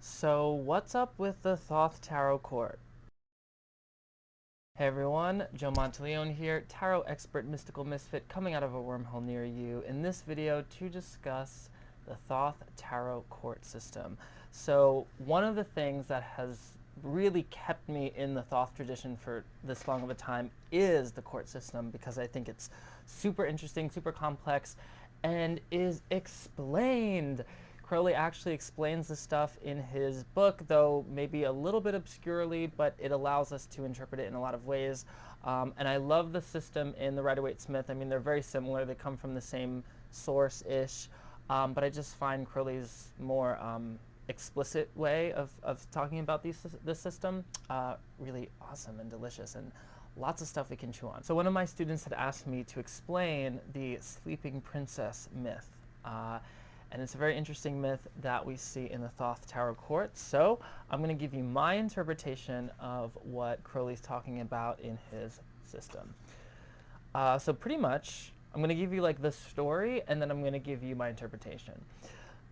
So, what's up with the Thoth Tarot court? Hey everyone, Joe Monteleone here, tarot expert, mystical misfit coming out of a wormhole near you in this video to discuss the Thoth Tarot court system. So, one of the things that has really kept me in the Thoth tradition for this long of a time is the court system, because I think it's super interesting, super complex, and is explained. Crowley actually explains this stuff in his book, though maybe a little bit obscurely, but it allows us to interpret it in a lot of ways. And I love the system in the Rider-Waite-Smith. I mean, they're very similar. They come from the same source-ish. But I just find Crowley's more explicit way of talking about this system really awesome and delicious, and lots of stuff we can chew on. So one of my students had asked me to explain the sleeping princess myth. And it's a very interesting myth that we see in the Thoth Tarot court. So I'm going to give you my interpretation of what Crowley's talking about in his system. So pretty much, I'm going to give you like the story, and then I'm going to give you my interpretation.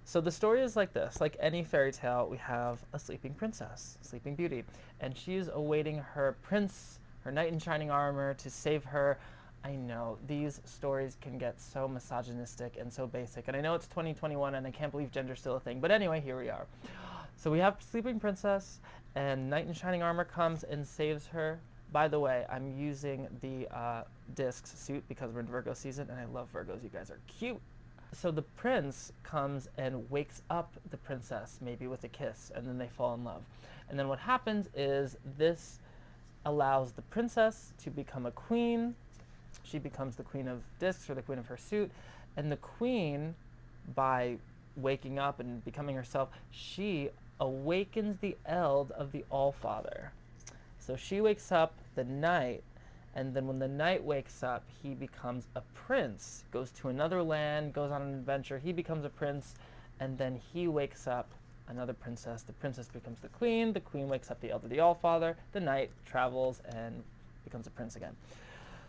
So the story is like this. Like any fairy tale, we have a sleeping princess, Sleeping Beauty, and she's awaiting her prince, her knight in shining armor, to save her. I know, these stories can get so misogynistic and so basic, and I know it's 2021 and I can't believe gender's still a thing, but anyway, here we are. So we have Sleeping Princess, and knight in shining armor comes and saves her. By the way, I'm using the discs suit because we're in Virgo season, and I love Virgos, you guys are cute. So the prince comes and wakes up the princess, maybe with a kiss, and then they fall in love. And then what happens is this allows the princess to become a queen. She becomes the queen of discs, or the queen of her suit, and the queen, by waking up and becoming herself, she awakens the eld of the All-Father. So she wakes up the knight, and then when the knight wakes up, he becomes a prince, goes to another land, goes on an adventure, he becomes a prince, and then he wakes up another princess. The princess becomes the queen wakes up the eld of the All-Father, the knight travels and becomes a prince again.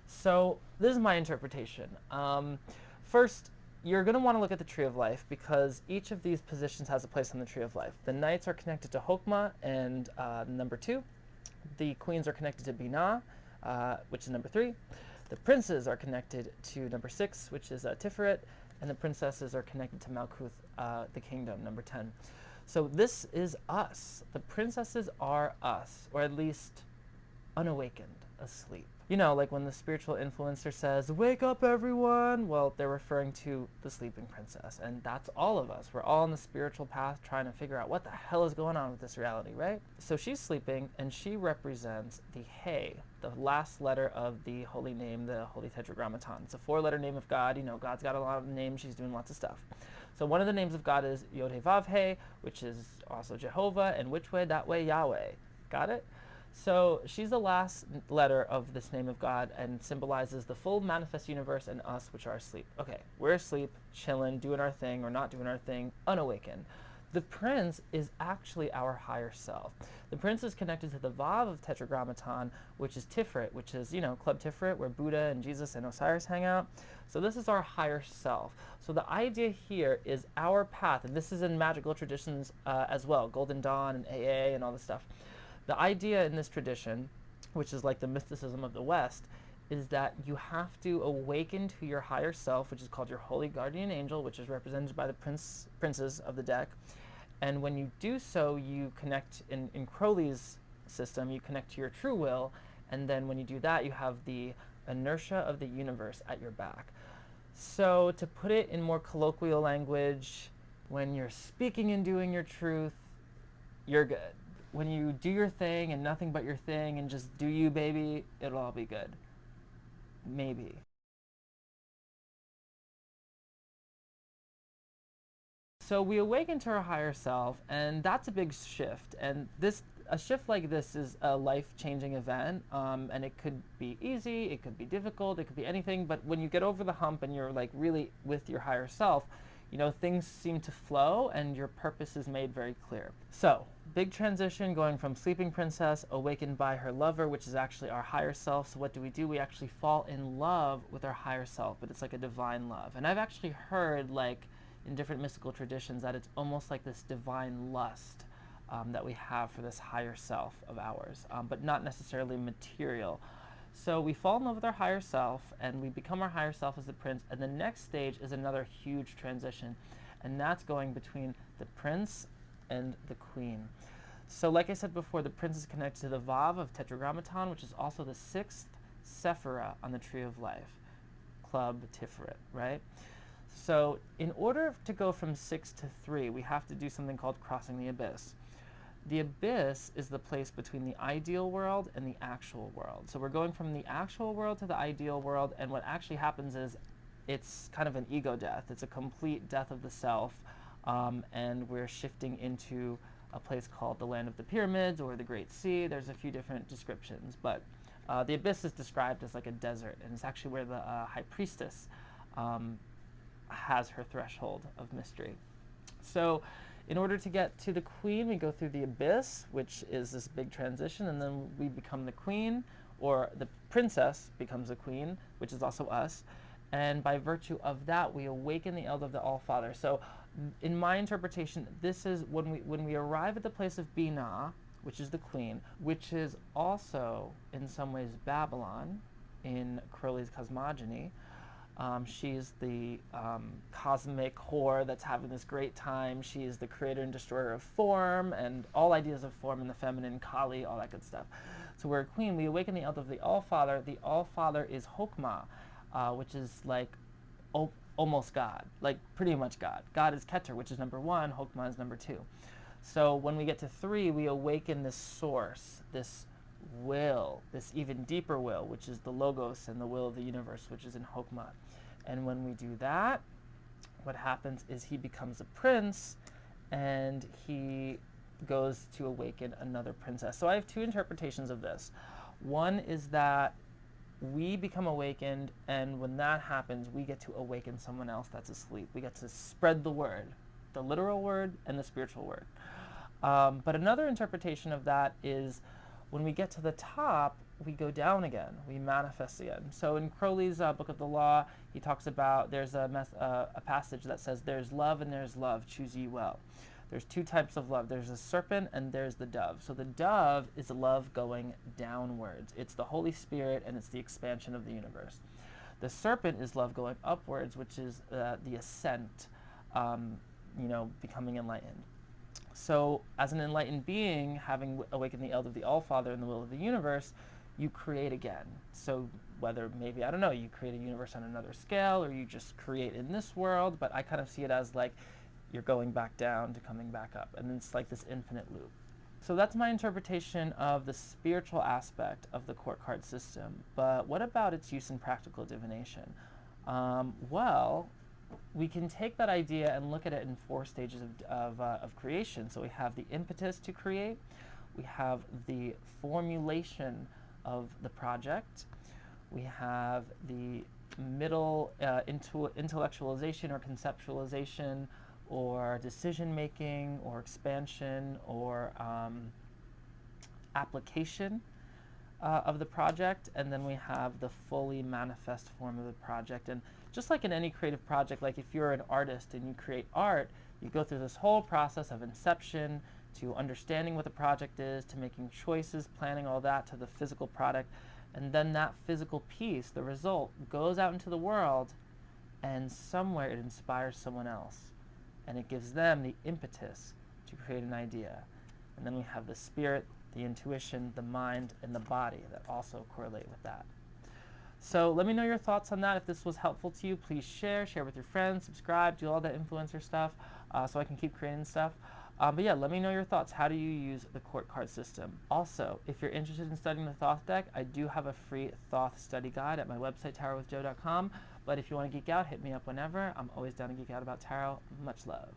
So this is my interpretation. First, you're going to want to look at the Tree of Life, because each of these positions has a place on the Tree of Life. The knights are connected to Hokmah and number 2. The queens are connected to Binah, which is number 3. The princes are connected to number 6, which is Tiferet, and the princesses are connected to Malkuth, the kingdom, number 10. So this is us. The princesses are us, or at least unawakened, asleep. You know, like when the spiritual influencer says, "Wake up, everyone!" Well, they're referring to the sleeping princess, and that's all of us. We're all on the spiritual path trying to figure out what the hell is going on with this reality, right? So she's sleeping, and she represents the He, the last letter of the holy name, the Holy Tetragrammaton. It's a 4-letter name of God. You know, God's got a lot of names. She's doing lots of stuff. So one of the names of God is Yod-He-Vav-He, which is also Jehovah, and which way? That way, Yahweh. Got it? So she's the last letter of this name of God and symbolizes the full manifest universe and us, which are asleep. Okay, we're asleep, chilling, doing our thing or not doing our thing, unawakened. The prince is actually our higher self. The prince is connected to the Vav of Tetragrammaton, which is Tiferet, which is, you know, Club Tiferet, where Buddha and Jesus and Osiris hang out. So this is our higher self. So the idea here is our path, and this is in magical traditions as well, Golden Dawn and AA and all this stuff. The idea in this tradition, which is like the mysticism of the West, is that you have to awaken to your higher self, which is called your holy guardian angel, which is represented by the princes of the deck. And when you do so, you connect, in Crowley's system, you connect to your true will, and then when you do that, you have the inertia of the universe at your back. So to put it in more colloquial language, when you're speaking and doing your truth, you're good. When you do your thing and nothing but your thing and just do you, baby, it'll all be good. Maybe. So we awaken to our higher self, and that's a big shift. And a shift like this is a life-changing event, and it could be easy, it could be difficult, it could be anything. But when you get over the hump and you're like really with your higher self, you know, things seem to flow and your purpose is made very clear. So, big transition going from sleeping princess, awakened by her lover, which is actually our higher self. So what do? We actually fall in love with our higher self, but it's like a divine love. And I've actually heard, like, in different mystical traditions that it's almost like this divine lust that we have for this higher self of ours, but not necessarily material. So we fall in love with our higher self, and we become our higher self as the prince, and the next stage is another huge transition, and that's going between the prince and the queen. So like I said before, the prince is connected to the Vav of Tetragrammaton, which is also the 6th Sephira on the Tree of Life, Club Tiferet, right? So in order to go from 6 to 3, we have to do something called crossing the abyss. The abyss is the place between the ideal world and the actual world. So we're going from the actual world to the ideal world, and what actually happens is it's kind of an ego death. It's a complete death of the self, and we're shifting into a place called the Land of the Pyramids or the Great Sea. There's a few different descriptions, but the abyss is described as like a desert, and it's actually where the high priestess has her threshold of mystery. So in order to get to the queen, we go through the abyss, which is this big transition, and then we become the queen, or the princess becomes the queen, which is also us. And by virtue of that, we awaken the elder of the All-Father. So in my interpretation, this is when we arrive at the place of Binah, which is the queen, which is also in some ways Babylon in Crowley's cosmogony. She's the cosmic whore that's having this great time. She is the creator and destroyer of form, and all ideas of form in the feminine, Kali, all that good stuff. So we're a queen. We awaken the elder of the All-Father. The All-Father is Hokmah, which is like almost God, like pretty much God. God is Keter, which is number 1. Hokmah is number 2. So when we get to 3, we awaken this source, this will, this even deeper will, which is the Logos and the will of the universe, which is in Hokmah. And when we do that, what happens is he becomes a prince, and he goes to awaken another princess. So I have 2 interpretations of this. One is that we become awakened, and when that happens, we get to awaken someone else that's asleep. We get to spread the word, the literal word and the spiritual word. But another interpretation of that is when we get to the top, we go down again, we manifest again. So in Crowley's Book of the Law, he talks about, there's a passage that says, there's love and there's love, choose ye well. There's 2 types of love. There's a serpent and there's the dove. So the dove is love going downwards. It's the Holy Spirit, and it's the expansion of the universe. The serpent is love going upwards, which is the ascent, becoming enlightened. So as an enlightened being, having awakened the elder of the All-Father in the will of the universe, you create again. So whether maybe, I don't know, you create a universe on another scale, or you just create in this world, but I kind of see it as like you're going back down to coming back up, and it's like this infinite loop. So that's my interpretation of the spiritual aspect of the court card system. But what about its use in practical divination? Well, we can take that idea and look at it in 4 stages of creation. So we have the impetus to create, we have the formulation of the project, we have the middle intellectualization or conceptualization, or decision making, or expansion, or application of the project, and then we have the fully manifest form of the project. And just like in any creative project, like if you're an artist and you create art, you go through this whole process of inception to understanding what the project is, to making choices, planning all that, to the physical product, and then that physical piece, the result, goes out into the world, and somewhere it inspires someone else, and it gives them the impetus to create an idea. And then we have the spirit, the intuition, the mind, and the body that also correlate with that. So let me know your thoughts on that. If this was helpful to you, please share with your friends, subscribe, do all that influencer stuff so I can keep creating stuff. But yeah, let me know your thoughts. How do you use the court card system? Also, if you're interested in studying the Thoth deck, I do have a free Thoth study guide at my website, tarotwithjoe.com. But if you want to geek out, hit me up whenever. I'm always down to geek out about tarot. Much love.